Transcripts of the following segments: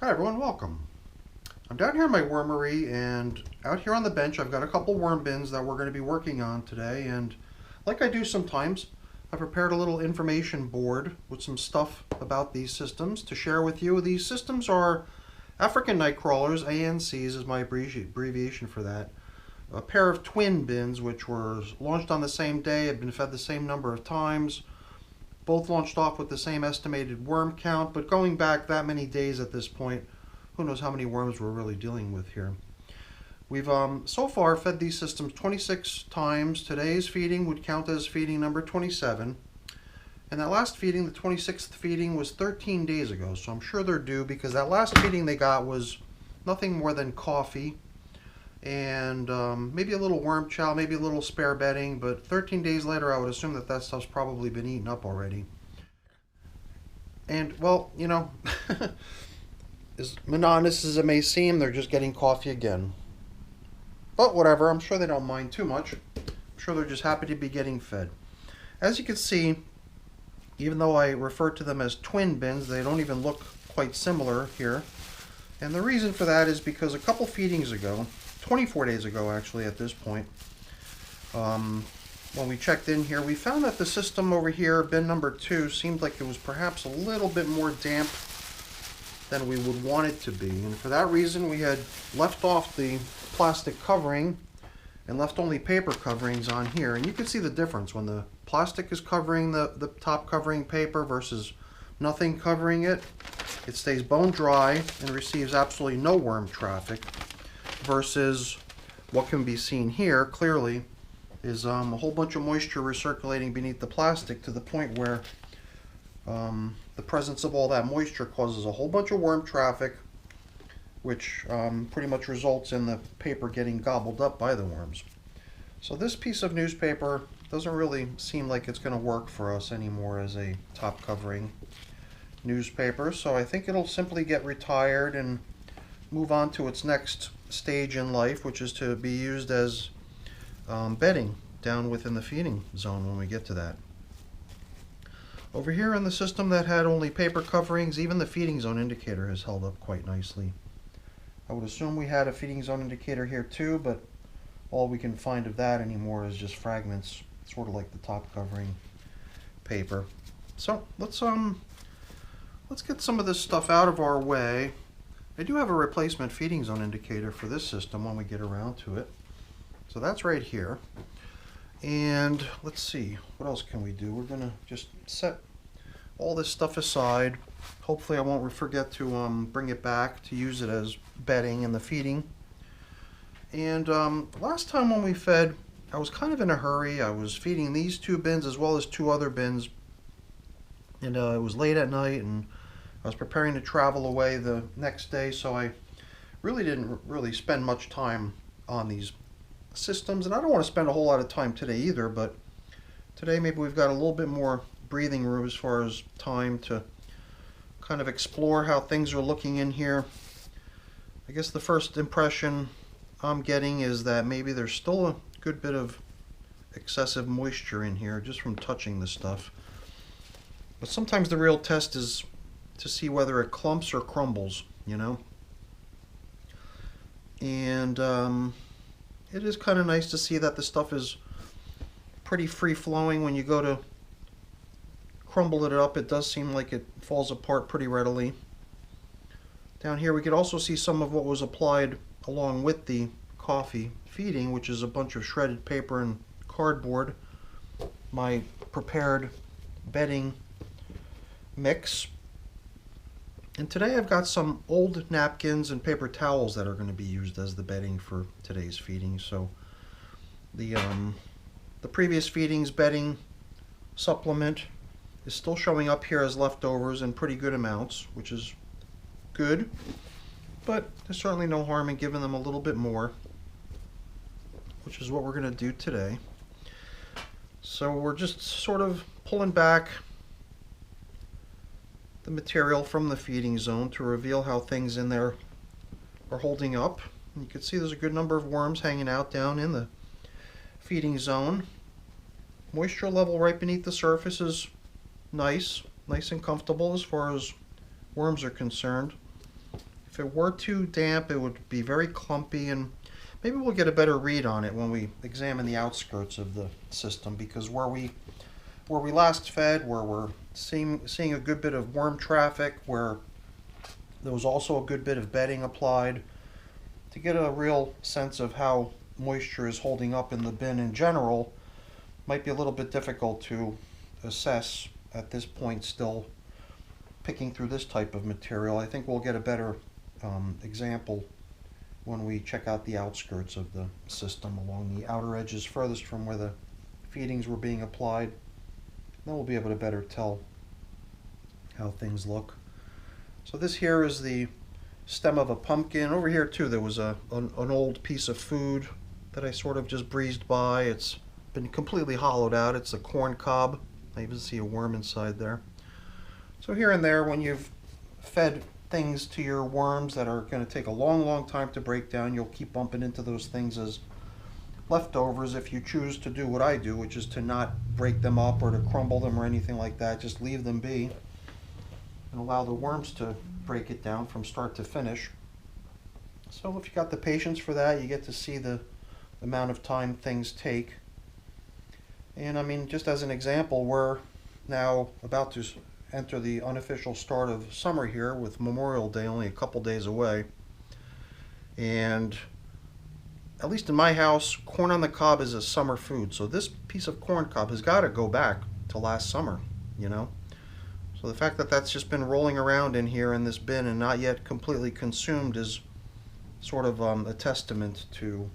Hi everyone, welcome. I'm down here in my wormery, and out here on the bench I've got a couple worm bins that we're going to be working on today, and like I do sometimes, I prepared a little information board with some stuff about these systems to share with you. These systems are African night crawlers, ANCs is my abbreviation for that. A pair of twin bins which were launched on the same day, have been fed the same number of times, both launched off with the same estimated worm count, but going back that many days at this point, who knows how many worms we're really dealing with here. We've so far fed these systems 26 times. Today's feeding would count as feeding number 27. And that last feeding, the 26th feeding, was 13 days ago, so I'm sure they're due because that last feeding they got was nothing more than coffee and maybe a little worm chow, maybe a little spare bedding, but 13 days later I would assume that that stuff's probably been eaten up already. And, well, as monotonous as it may seem, they're just getting coffee again. But whatever, I'm sure they don't mind too much. I'm sure they're just happy to be getting fed. As you can see, even though I refer to them as twin bins, they don't even look quite similar here. And the reason for that is because a couple feedings ago, 24 days ago actually at this point, when we checked in here, we found that the system over here, bin number 2, seemed like it was perhaps a little bit more damp than we would want it to be. And for that reason, we had left off the plastic covering and left only paper coverings on here. And you can see the difference when the plastic is covering the top covering paper versus nothing covering it. It stays bone dry and receives absolutely no worm traffic, versus what can be seen here clearly is a whole bunch of moisture recirculating beneath the plastic to the point where the presence of all that moisture causes a whole bunch of worm traffic, which pretty much results in the paper getting gobbled up by the worms. So this piece of newspaper doesn't really seem like it's going to work for us anymore as a top covering newspaper, so I think it'll simply get retired and move on to its next stage in life, which is to be used as bedding down within the feeding zone when we get to that. Over here in the system that had only paper coverings, even the feeding zone indicator has held up quite nicely. I would assume we had a feeding zone indicator here too, but all we can find of that anymore is just fragments, sort of like the top covering paper. So let's get some of this stuff out of our way. I do have a replacement feeding zone indicator for this system when we get around to it. So that's right here. And let's see, what else can we do? We're gonna just set all this stuff aside. Hopefully I won't forget to bring it back to use it as bedding in the feeding. And last time when we fed, I was kind of in a hurry. I was feeding these 2 bins as well as 2 other bins. And it was late at night and I was preparing to travel away the next day, so I really didn't spend much time on these systems, and I don't want to spend a whole lot of time today either, but today maybe we've got a little bit more breathing room as far as time to kind of explore how things are looking in here. I guess the first impression I'm getting is that maybe there's still a good bit of excessive moisture in here just from touching the stuff. But sometimes the real test is to see whether it clumps or crumbles, And it is kind of nice to see that the stuff is pretty free-flowing. When you go to crumble it up, it does seem like it falls apart pretty readily. Down here we could also see some of what was applied along with the coffee feeding, which is a bunch of shredded paper and cardboard, my prepared bedding mix. And today I've got some old napkins and paper towels that are going to be used as the bedding for today's feeding. So the previous feeding's bedding supplement is still showing up here as leftovers in pretty good amounts, which is good. But there's certainly no harm in giving them a little bit more, which is what we're going to do today. So we're just sort of pulling back the material from the feeding zone to reveal how things in there are holding up. You can see there's a good number of worms hanging out down in the feeding zone. Moisture level right beneath the surface is nice and comfortable as far as worms are concerned. If it were too damp, it would be very clumpy, and maybe we'll get a better read on it when we examine the outskirts of the system, because where we last fed, where we're seeing a good bit of worm traffic, where there was also a good bit of bedding applied, to get a real sense of how moisture is holding up in the bin in general might be a little bit difficult to assess at this point still picking through this type of material. I think we'll get a better example when we check out the outskirts of the system along the outer edges furthest from where the feedings were being applied. Then we'll be able to better tell how things look. So this here is the stem of a pumpkin. Over here too there was an old piece of food that I sort of just breezed by. It's been completely hollowed out. It's a corn cob. I even see a worm inside there. So here and there, when you've fed things to your worms that are going to take a long time to break down, you'll keep bumping into those things as leftovers if you choose to do what I do, which is to not break them up or to crumble them or anything like that. Just leave them be and allow the worms to break it down from start to finish. So if you got the patience for that, you get to see the amount of time things take. And I mean, just as an example, we're now about to enter the unofficial start of summer here, with Memorial Day only a couple days away. And at least in my house, corn on the cob is a summer food. So this piece of corn cob has got to go back to last summer, you know. So the fact that that's just been rolling around in here in this bin and not yet completely consumed is sort of a testament to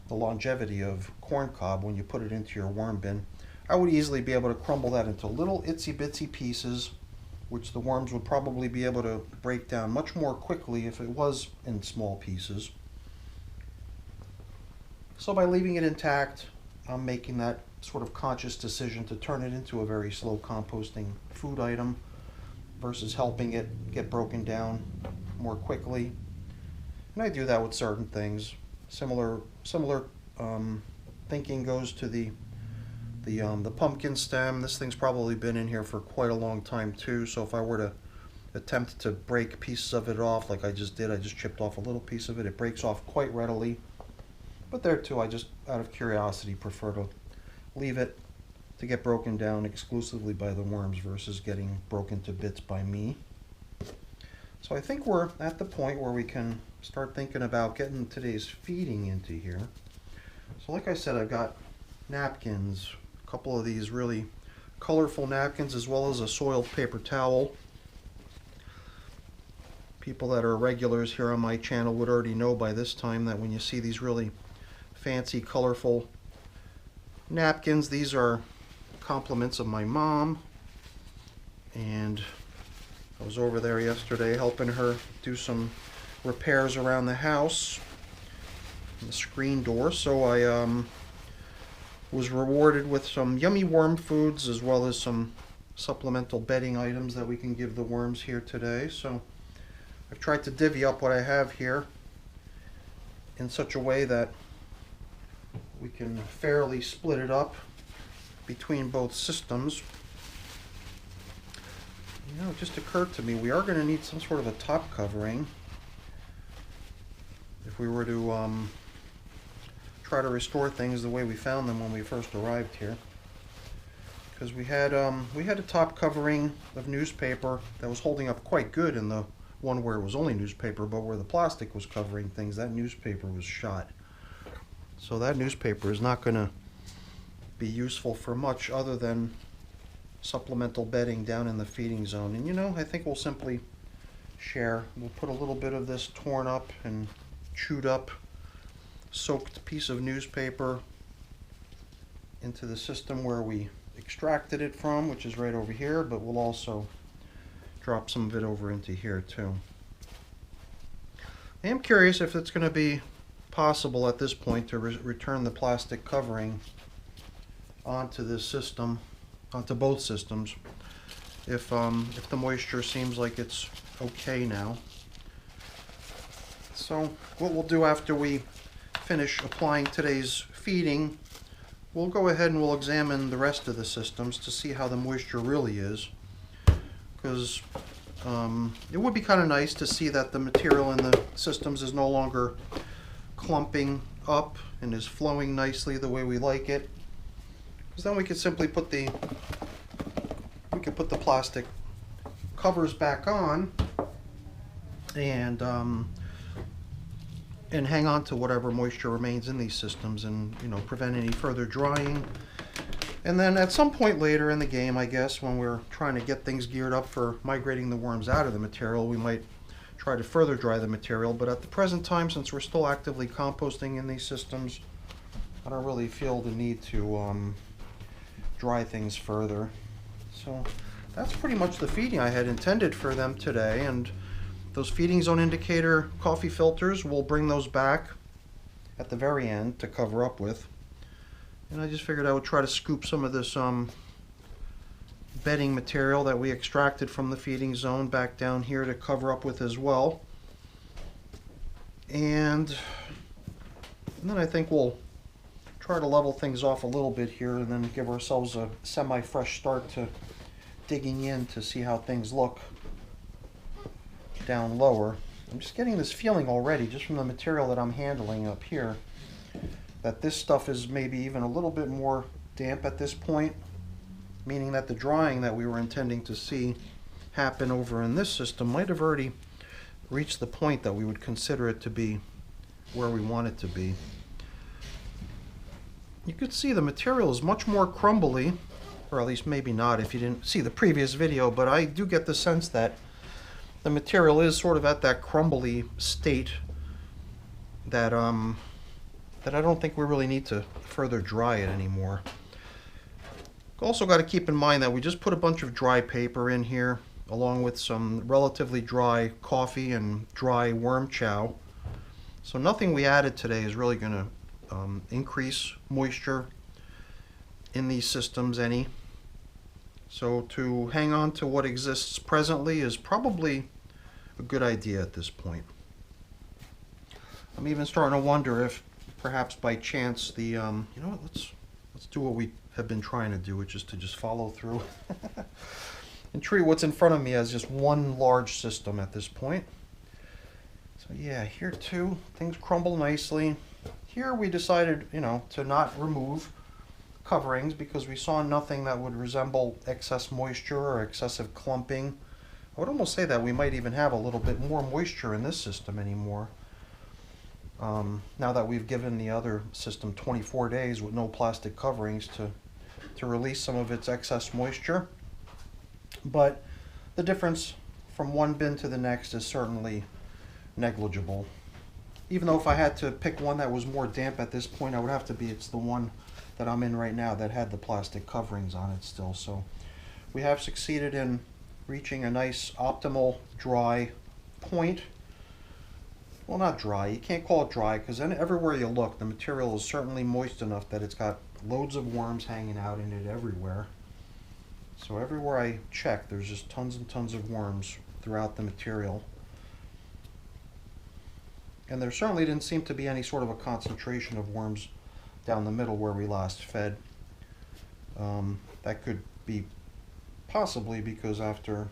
the longevity of corn cob when you put it into your worm bin. I would easily be able to crumble that into little itsy bitsy pieces, which the worms would probably be able to break down much more quickly if it was in small pieces. So by leaving it intact, I'm making that sort of conscious decision to turn it into a very slow composting food item versus helping it get broken down more quickly. And I do that with certain things. Similar thinking goes to the pumpkin stem. This thing's probably been in here for quite a long time too, so if I were to attempt to break pieces of it off like I just did, I just chipped off a little piece of it, it breaks off quite readily. But there too, I just out of curiosity prefer to leave it to get broken down exclusively by the worms versus getting broken to bits by me. So I think we're at the point where we can start thinking about getting today's feeding into here. So like I said, I've got napkins, a couple of these really colorful napkins, as well as a soiled paper towel. People that are regulars here on my channel would already know by this time that when you see these really fancy, colorful napkins, these are compliments of my mom. And I was over there yesterday helping her do some repairs around the house, the screen door, so I was rewarded with some yummy worm foods as well as some supplemental bedding items that we can give the worms here today. So I've tried to divvy up what I have here in such a way that we can fairly split it up between both systems. You know, it just occurred to me we are going to need some sort of a top covering if we were to try to restore things the way we found them when we first arrived here. Because we had a top covering of newspaper that was holding up quite good in the one where it was only newspaper, but where the plastic was covering things, that newspaper was shot. So that newspaper is not going to be useful for much other than supplemental bedding down in the feeding zone. And you know, I think we'll simply share. We'll put a little bit of this torn up and chewed up soaked piece of newspaper into the system where we extracted it from, which is right over here, but we'll also drop some of it over into here too. I am curious if it's going to be possible at this point to return the plastic covering onto this system, onto both systems, if the moisture seems like it's okay now. So what we'll do after we finish applying today's feeding, we'll go ahead and we'll examine the rest of the systems to see how the moisture really is, because It would be kind of nice to see that the material in the systems is no longer clumping up and is flowing nicely the way we like it. Because then we could simply put the plastic covers back on and hang on to whatever moisture remains in these systems, and prevent any further drying. And then at some point later in the game, I guess, when we're trying to get things geared up for migrating the worms out of the material, we might try to further dry the material. But at the present time, since we're still actively composting in these systems, I don't really feel the need to dry things further. So that's pretty much the feeding I had intended for them today. And those feeding zone indicator coffee filters, we'll bring those back at the very end to cover up with. And I just figured I would try to scoop some of this bedding material that we extracted from the feeding zone back down here to cover up with as well. And then I think we'll try to level things off a little bit here and then give ourselves a semi-fresh start to digging in to see how things look down lower. I'm just getting this feeling already, just from the material that I'm handling up here, that this stuff is maybe even a little bit more damp at this point, meaning that the drying that we were intending to see happen over in this system might have already reached the point that we would consider it to be where we want it to be. You could see the material is much more crumbly, or at least maybe not if you didn't see the previous video, but I do get the sense that the material is sort of at that crumbly state that that I don't think we really need to further dry it anymore. Also got to keep in mind that we just put a bunch of dry paper in here along with some relatively dry coffee and dry worm chow. So nothing we added today is really going to increase moisture in these systems any. So to hang on to what exists presently is probably a good idea at this point. I'm even starting to wonder if perhaps by chance the, you know what, let's do what we have been trying to do, which is to just follow through and treat what's in front of me as just one large system at this point. So yeah, here too, things crumble nicely. Here we decided, to not remove coverings because we saw nothing that would resemble excess moisture or excessive clumping. I would almost say that we might even have a little bit more moisture in this system anymore. Now that we've given the other system 24 days with no plastic coverings to release some of its excess moisture. But the difference from one bin to the next is certainly negligible. Even though if I had to pick one that was more damp at this point, I would have to be, it's the one that I'm in right now that had the plastic coverings on it still. So we have succeeded in reaching a nice optimal dry point. Well, not dry, you can't call it dry because then everywhere you look the material is certainly moist enough that it's got loads of worms hanging out in it everywhere. So everywhere I check there's just tons and tons of worms throughout the material. And there certainly didn't seem to be any sort of a concentration of worms down the middle where we last fed. That could be possibly because after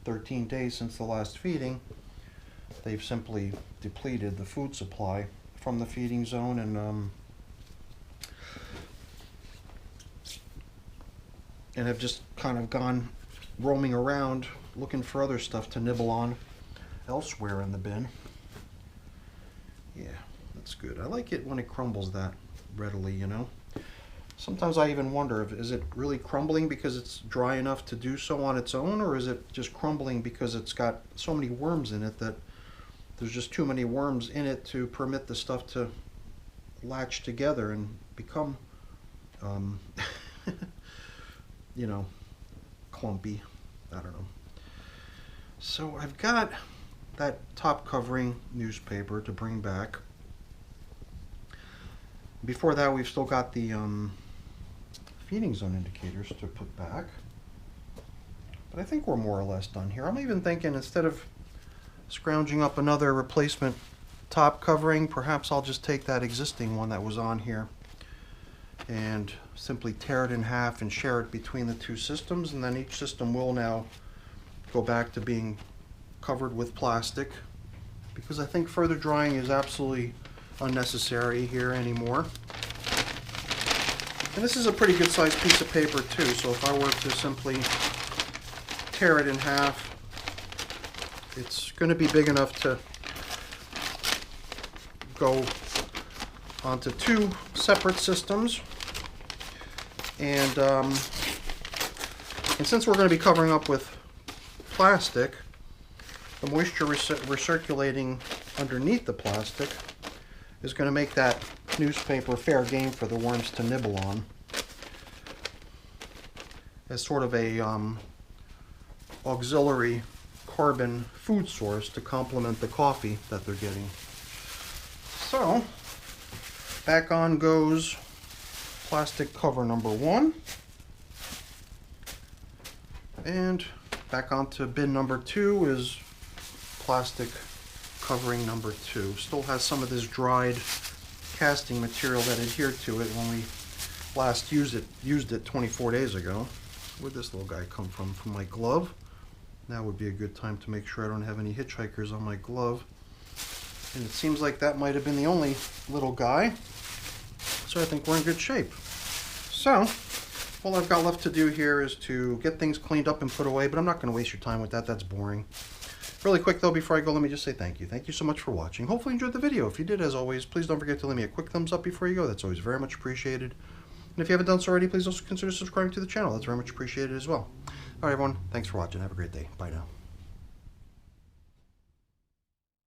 13 days since the last feeding, they've simply depleted the food supply from the feeding zone and have just kind of gone roaming around looking for other stuff to nibble on elsewhere in the bin. Yeah, that's good. I like it when it crumbles that readily, Sometimes I even wonder is it really crumbling because it's dry enough to do so on its own, or is it just crumbling because it's got so many worms in it that there's just too many worms in it to permit the stuff to latch together and become, clumpy. I don't know. So I've got that top covering newspaper to bring back. Before that, we've still got the feeding zone indicators to put back. But I think we're more or less done here. I'm even thinking instead of scrounging up another replacement top covering, perhaps I'll just take that existing one that was on here and simply tear it in half and share it between the two systems, and then each system will now go back to being covered with plastic, because I think further drying is absolutely unnecessary here anymore. And this is a pretty good sized piece of paper too, so if I were to simply tear it in half, it's going to be big enough to go onto two separate systems. And since we're going to be covering up with plastic, the moisture recirculating underneath the plastic is going to make that newspaper fair game for the worms to nibble on, as sort of a auxiliary carbon food source to complement the coffee that they're getting. So, back on goes plastic cover number 1, and back onto bin number 2 is plastic covering number 2. Still has some of this dried casting material that adhered to it when we last used it 24 days ago. Where'd this little guy come from? From my glove. Now would be a good time to make sure I don't have any hitchhikers on my glove. And it seems like that might have been the only little guy. So I think we're in good shape. So, all I've got left to do here is to get things cleaned up and put away, but I'm not going to waste your time with that. That's boring. Really quick though, before I go, let me just say thank you. Thank you so much for watching. Hopefully you enjoyed the video. If you did, as always, please don't forget to leave me a quick thumbs up before you go. That's always very much appreciated. And if you haven't done so already, please also consider subscribing to the channel. That's very much appreciated as well. Alright everyone, thanks for watching. Have a great day. Bye now.